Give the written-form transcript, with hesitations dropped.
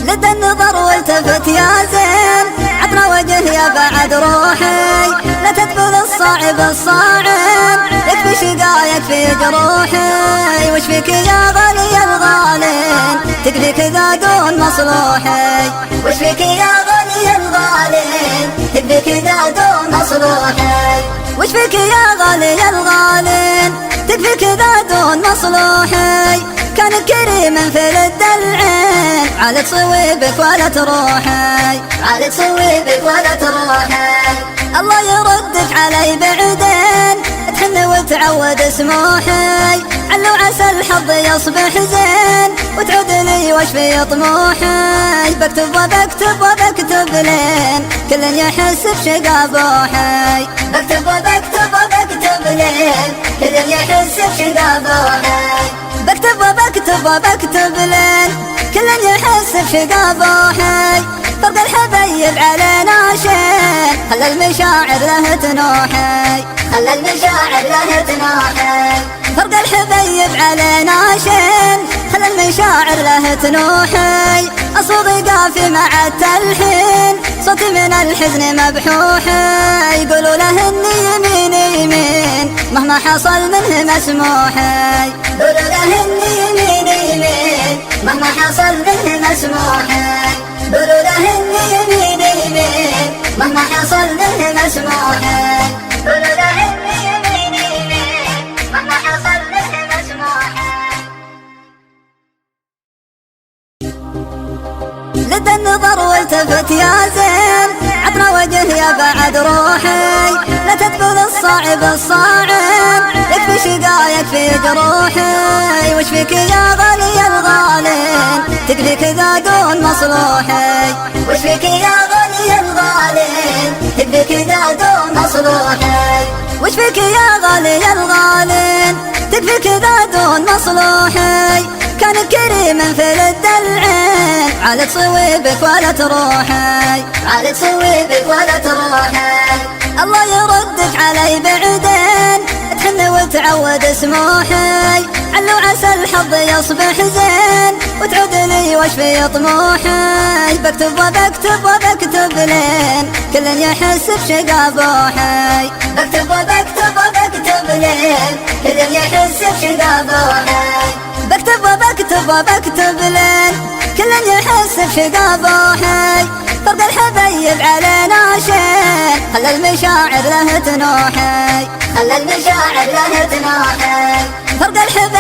لدى النظر والتفت يا زين، عطنا وجه يا بعد روحي، لا تدبل الصعب الصاعب، يكفي شقايك في جروحي، وش فيك يا غالي الغالين، تكفي كذا دون مصلوحي، وش فيك يا غالي الغالين، تكفي كذا دون مصلوحي، وش فيك يا غالي الغالين، تكفي كذا دون مصلوحي، كان كريما في لد العين، على تصويبك ولا تروحي، على تصويبك ولا تروحي، الله يردك علي بعدين، تحن وتعود سموحي، علو عسى الحظ يصبح زين، وتعود لي واشفي طموحي، بكتب وبكتب وبكتب لين، كل يحس بشقا بوحي، بكتب وبكتب وبكتب لين، كل يحس بشقا بوحي، بكتب وبكتب وبكتب لين، كل يحس بشقا بوحي، فرق الحبايب علينا شين، خلى المشاعر له تنوحي، خلى المشاعر له تنوحي، فرق الحبايب علينا شين، خلى المشاعر له تنوحي، أصوغ قافي مع التلحين، صوتي من الحزن مبحوحي، يقولوا له اني يمين يمين، مهما حصل منه مسموحي، يقولوا له اني يمين يمين، مهما حصل منه مسموحي، يقولوا له اني يمين يمين، مهما حصل منه مسموحي، يقولوا له اني يمين يمين، مهما حصل منه مسموحي. لدى النظر والتفت يا زين، عطنا وجه يا بعد روحي، لا تدبل الصعب الصاعب، يكفي شقايك في جروحي، وش فيك يا غالي الغالين، تكفي كذا دون مصلوحي، وش فيك يا غالي الغالين، تكفي كذا دون مصلوحي، وش فيك يا غالي الغالين، تكفي كذا دون مصلوحي، كان كريما في لد العين، على تصويبك ولا تروحي، على تصويبك ولا تروحي، الله يردك علي بعدين، تحن وتعود سموحي، علو عسى الحظ يصبح زين، وتعود لي واشفي طموحي، بكتب وبكتب وبكتب لين، كل يحس بشقا بوحي، بكتب وبكتب وبكتب لين، كل يحس بشقا بوحي، بكتب وبكتب وبكتب لين، كل يحس بشقا بوحي، فرق الحبايب علينا شين، خلى المشاعر له تنوحي، خلى المشاعر له تنوحي، فرق الحبايب